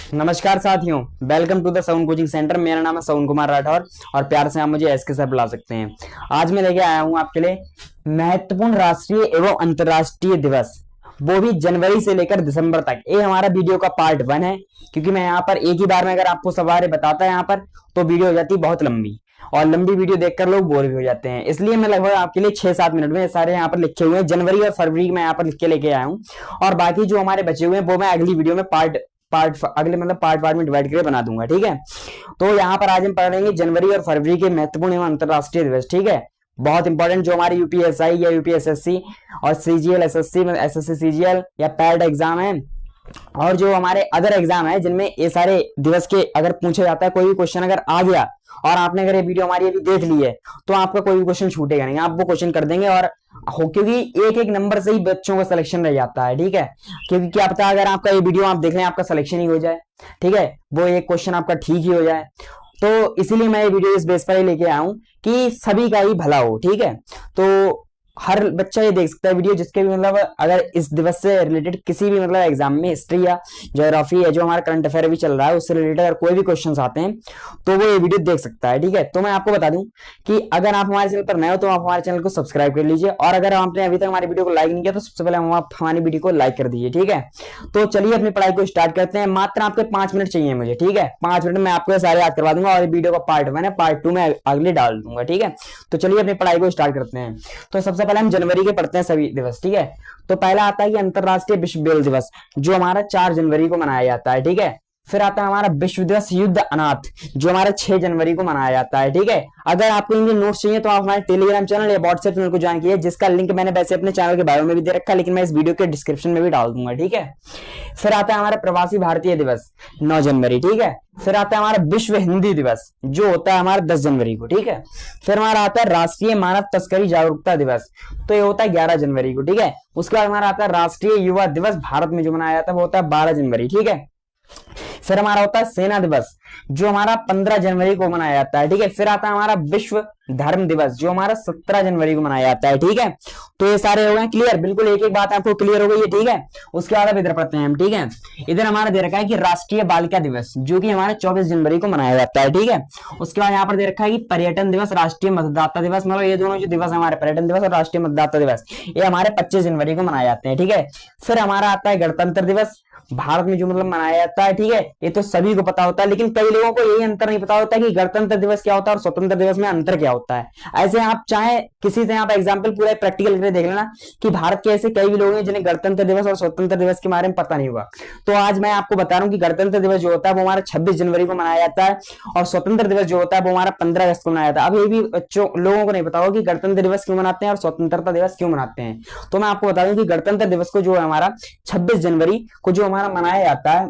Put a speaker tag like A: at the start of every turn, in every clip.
A: नमस्कार साथियों, welcome to the sound coaching centre. मेरा नाम है साउंड कुमार राठौर और प्यार से आप मुझे एसके सर बुला सकते हैं। आज मैं लेके आया हूं आपके लिए महत्वपूर्ण राष्ट्रीय एवं अंतर्राष्ट्रीय दिवस, वो भी जनवरी से लेकर दिसंबर तक। ये हमारा वीडियो का पार्ट 1 है, क्योंकि मैं यहाँ पर एक ही बार में अगर आपको सवारे बताता है यहाँ पर तो वीडियो हो जाती है बहुत लंबी, और लंबी वीडियो देखकर लोग बोर भी हो जाते हैं। इसलिए मैं लगभग आपके लिए 6-7 मिनट में सारे यहाँ पर लिखे हुए हैं, जनवरी और फरवरी में यहाँ पर लिख के लेके आया हूँ। और बाकी जो हमारे बचे हुए हैं वो मैं अगली वीडियो में पार्ट में डिवाइड करके बना दूंगा। ठीक है, तो यहाँ पर आज हम पढ़ेंगे जनवरी और फरवरी के महत्वपूर्ण एवं अंतरराष्ट्रीय दिवस। ठीक है, बहुत इंपॉर्टेंट जो हमारी यूपीएसआई या यूपीएसएससी और सीजीएल एसएससी एसएससी सीजीएल या पैड एग्जाम है, और जो हमारे अदर एग्जाम है जिनमें ये सारे दिवस के अगर पूछा जाता है, कोई भी क्वेश्चन अगर आ गया और आपने अगर ये वीडियो हमारी अभी देख ली है तो आपका कोई भी क्वेश्चन छूटेगा नहीं, आप वो क्वेश्चन कर देंगे। और क्योंकि एक एक नंबर से ही बच्चों का सिलेक्शन रह जाता है। ठीक है, क्योंकि क्या पता अगर आपका ये वीडियो आप देख लें आपका सिलेक्शन ही हो जाए। ठीक है, वो एक क्वेश्चन आपका ठीक ही हो जाए। तो इसीलिए मैं ये वीडियो इस बेस पर ही लेके आया हूं कि सभी का ही भला हो। ठीक है, तो हर बच्चा ये देख सकता है वीडियो, जिसके भी मतलब अगर इस दिवस से रिलेटेड किसी भी मतलब एग्जाम में हिस्ट्री या ज्योग्राफी या जो हमारा करंट अफेयर भी चल रहा है उससे रिलेटेड अगर कोई भी क्वेश्चंस आते हैं तो वो ये वीडियो देख सकता है। ठीक है, तो मैं आपको बता दूं कि अगर आप हमारे चैनल पर नए हो तो आप हमारे चैनल को सब्सक्राइब कर लीजिए, और अगर आपने अभी तक हमारी वीडियो को लाइक नहीं किया तो सबसे पहले आप हमारी वीडियो को लाइक कर दीजिए। ठीक है, तो चलिए अपनी पढ़ाई को स्टार्ट करते हैं। मात्र आपके 5 मिनट चाहिए मुझे। ठीक है, 5 मिनट में आपको सारे याद करवा दूंगा, और वीडियो का पार्ट 1 है, पार्ट 2 में अगले डाल दूंगा। ठीक है, तो चलिए अपनी पढ़ाई को स्टार्ट करते हैं। तो सबसे पहले हम जनवरी के पढ़ते हैं सभी दिवस। ठीक है, तो पहला आता है कि अंतरराष्ट्रीय विश्व ब्रेल दिवस, जो हमारा 4 जनवरी को मनाया जाता है। ठीक है, फिर आता है हमारा विश्व दिवस युद्ध अनाथ, जो हमारा 6 जनवरी को मनाया जाता है। ठीक है, अगर आपको इनके नोट्स चाहिए तो आप हमारे टेलीग्राम चैनल या व्हाट्सएप चैनल को ज्वाइन कीजिए, जिसका लिंक मैंने वैसे अपने चैनल के बायो में भी दे रखा है, लेकिन मैं इस वीडियो के डिस्क्रिप्शन में भी डाल दूंगा। ठीक है, फिर आता है हमारा प्रवासी भारतीय दिवस 9 जनवरी। ठीक है, फिर आता है हमारा विश्व हिंदी दिवस, जो होता है हमारा 10 जनवरी को। ठीक है, फिर हमारा आता है राष्ट्रीय मानव तस्करी जागरूकता दिवस, तो ये होता है 11 जनवरी को। ठीक है, उसके बाद हमारा आता है राष्ट्रीय युवा दिवस, भारत में जो मनाया जाता है वो होता है 12 जनवरी। ठीक है, फिर हमारा होता है सेना दिवस, जो हमारा 15 जनवरी को मनाया जाता है। ठीक है, फिर आता है हमारा विश्व धर्म दिवस, जो हमारा 17 जनवरी को मनाया जाता है। ठीक है, तो ये सारे हो गए क्लियर, बिल्कुल एक एक बात आपको क्लियर हो गई है। ठीक है, उसके बाद अब इधर पढ़ते हैं हम। ठीक है, इधर हमारा दे रखा है कि राष्ट्रीय बालिका दिवस, जो कि हमारा 24 जनवरी को मनाया जाता है। ठीक है, उसके बाद यहाँ पर दे रखा है कि पर्यटन दिवस, राष्ट्रीय मतदाता दिवस, मतलब ये दोनों जो दिवस हमारे पर्यटन दिवस और राष्ट्रीय मतदाता दिवस, ये हमारे 25 जनवरी को मनाए जाते हैं। ठीक है, फिर हमारा आता है गणतंत्र दिवस, भारत में जो मतलब मनाया जाता है। ठीक है, ये तो सभी को पता होता है, लेकिन कई लोगों को यही अंतर नहीं पता होता है कि गणतंत्र दिवस क्या होता है और स्वतंत्र दिवस में अंतर क्या होता है। ऐसे आप चाहे किसी से आप एग्जांपल पूरा प्रैक्टिकल करके देख लेना कि भारत के ऐसे कई भी लोग हैं जिन्हें गणतंत्र दिवस और स्वतंत्र दिवस के बारे में पता नहीं हुआ। तो आज मैं आपको बता रहा हूं कि गणतंत्र दिवस जो होता है वो हमारा 26 जनवरी को मनाया जाता है, और स्वतंत्र दिवस जो होता है वो हमारा 15 अगस्त को मनाया जाता है। अब ये भी बच्चों लोगों को नहीं पता होगा कि गणतंत्र दिवस क्यों मनाते हैं और स्वतंत्रता दिवस क्यों मनाते हैं। तो मैं आपको बता दूं कि गणतंत्र दिवस को जो है हमारा 26 जनवरी को जो हमारा मनाया जाता है,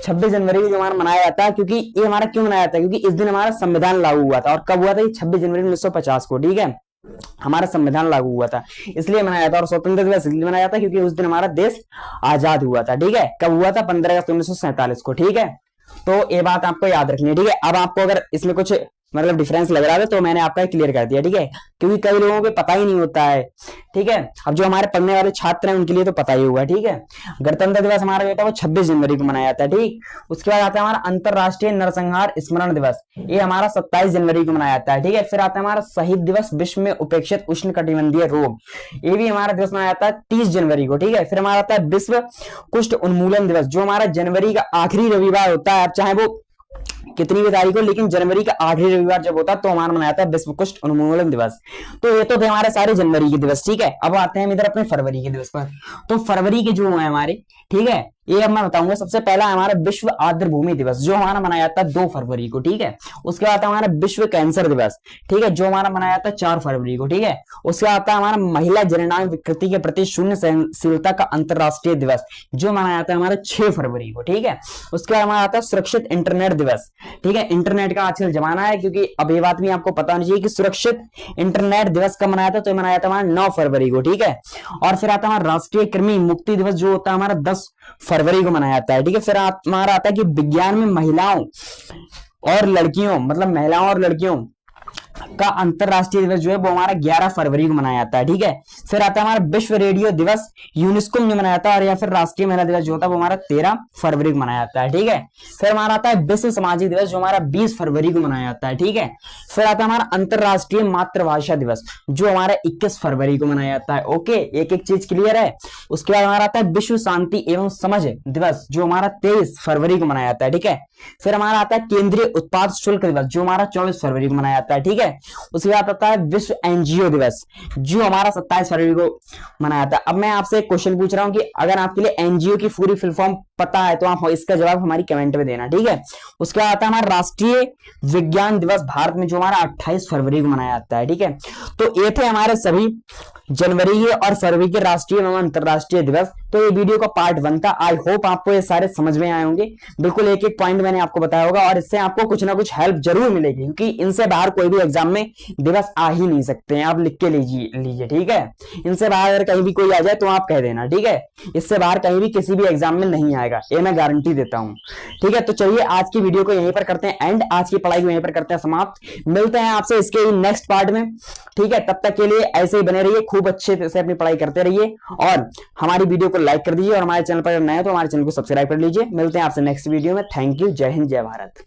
A: 26 जनवरी को जो हमारा मनाया जाता है, क्योंकि ये हमारा क्यों मनाया जाता है, क्योंकि इस दिन हमारा संविधान लागू हुआ था। और कब हुआ था? ये 26 जनवरी 1950 को। ठीक है, हमारा संविधान लागू हुआ था, इसलिए मनाया जाता है। और स्वतंत्र दिवस इसलिए मनाया जाता है क्योंकि उस दिन हमारा देश आजाद हुआ था। ठीक है, कब हुआ था? 15 अगस्त 1947 को। ठीक है, तो ये बात आपको याद रखनी है। ठीक है, अब आपको अगर इसमें कुछ मतलब डिफरेंस लग रहा है तो मैंने आपका क्लियर कर दिया। ठीक है, क्योंकि कई लोगों को पता ही नहीं होता है। ठीक है, अब जो हमारे पढ़ने वाले छात्र हैं उनके लिए तो पता ही होगा। ठीक है, गणतंत्र दिवस हमारा जो होता है वो 26 जनवरी को मनाया जाता है। ठीक, उसके बाद आता है हमारा अंतरराष्ट्रीय नरसंहार स्मरण दिवस, ये हमारा 27 जनवरी को मनाया जाता है। ठीक है, फिर आता है हमारा शहीद दिवस, विश्व में उपेक्षित उष्ण कटिबंधीय रोग, ये भी हमारा दिवस मनाया जाता है 30 जनवरी को। ठीक है, फिर हमारा आता है विश्व कुष्ठ उन्मूलन दिवस, जो हमारा जनवरी का आखिरी रविवार होता है, चाहे वो कितनी भी तारीख हो, लेकिन जनवरी का आखिरी रविवार जब होता है तो हमारा मनाया जाता है विश्व कुष्ठ उन्मूलन दिवस। तो ये तो थे हमारे सारे जनवरी के दिवस। ठीक है, अब आते हैं इधर अपने फरवरी के दिवस पर। तो फरवरी के जो है हमारे, ठीक है, ये अब मैं बताऊंगा। सबसे पहला हमारा विश्व आर्द्र भूमि दिवस, जो हमारा मनाया जाता है 2 फरवरी को। ठीक है, उसके बाद हमारा विश्व कैंसर दिवस, ठीक है, जो हमारा मनाया जाता है 4 फरवरी को। ठीक है, उसके बाद आता है हमारा महिला जननांग विकृति के प्रति शून्य सहनशीलता का अंतरराष्ट्रीय दिवस, जो मनाया जाता है हमारा 6 फरवरी को। ठीक है, उसके बाद हमारा आता है सुरक्षित इंटरनेट दिवस। ठीक है, इंटरनेट का आजकल जमाना है, क्योंकि अब ये बात भी आपको पता होनी चाहिए कि सुरक्षित इंटरनेट दिवस कब मनाया था, तो मनाया था हमारा 9 फरवरी को। ठीक है, और फिर आता है हमारा राष्ट्रीय कृमि मुक्ति दिवस, जो होता है हमारा 10 फरवरी को मनाया जाता है। ठीक है, फिर हमारा आता है कि विज्ञान में महिलाओं और लड़कियों, मतलब महिलाओं और लड़कियों का अंतरराष्ट्रीय दिवस जो है वो हमारा 11 फरवरी को मनाया जाता है, ठीक है। फिर आता है हमारा विश्व रेडियो दिवस, यूनेस्को में मनाया जाता है। और या फिर राष्ट्रीय महिला दिवस जो होता है वो हमारा 13 फरवरी को मनाया जाता है, ठीक है। फिर हमारा आता है विश्व सामाजिक दिवस जो हमारा 20 फरवरी को मनाया जाता है, ठीक है। फिर आता है हमारा अंतरराष्ट्रीय मातृभाषा दिवस जो हमारा 21 फरवरी को मनाया जाता है। ओके, एक एक चीज क्लियर है। उसके बाद हमारा आता है विश्व शांति एवं समझ दिवस जो हमारा 23 फरवरी को मनाया जाता है, ठीक है। फिर हमारा आता है केंद्रीय उत्पाद शुल्क दिवस जो हमारा 24 फरवरी को मनाया जाता है, ठीक है। उसके बाद आता है विश्व एनजीओ दिवस जो हमारा 27 फरवरी को मनाया जाता है। अब मैं आपसे एक क्वेश्चन पूछ रहा हूं कि अगर आपके लिए एनजीओ की पूरी फुल फॉर्म पता है तो आप इसका जवाब हमारी कमेंट में देना, ठीक है। उसके बाद आता है हमारा राष्ट्रीय विज्ञान दिवस भारत में जो हमारा 28 फरवरी को मनाया जाता है, ठीक है। तो ये थे हमारे सभी जनवरी के और फरवरी के राष्ट्रीय एवं अंतरराष्ट्रीय दिवस। तो ये वीडियो का पार्ट 1 था। आई होप आपको ये सारे समझ में आए होंगे। बिल्कुल एक एक पॉइंट मैंने आपको बताया होगा और इससे आपको कुछ ना कुछ हेल्प जरूर मिलेगी, क्योंकि इनसे बाहर कोई भी एग्जाम में दिवस आ ही नहीं सकते हैं। आप लिख के लीजिए, ठीक है। इनसे बाहर अगर कहीं भी कोई आ जाए तो आप कह देना, ठीक है। इससे बाहर कहीं भी किसी भी एग्जाम में नहीं आएगा, ये मैं गारंटी देता हूं, ठीक है। तो चलिए आज की वीडियो को यहीं पर करते हैं एंड, आज की पढ़ाई को यहीं पर करते हैं समाप्त। मिलते हैं आपसे इसके नेक्स्ट पार्ट में, ठीक है। तब तक के लिए ऐसे ही बने रहिए, खूब अच्छे से अपनी पढ़ाई करते रहिए और हमारी वीडियो को लाइक कर दीजिए और हमारे चैनल पर नए हो तो हमारे चैनल को सब्सक्राइब कर लीजिए। मिलते हैं आपसे नेक्स्ट वीडियो में। Thank you. जय हिंद, जय भारत।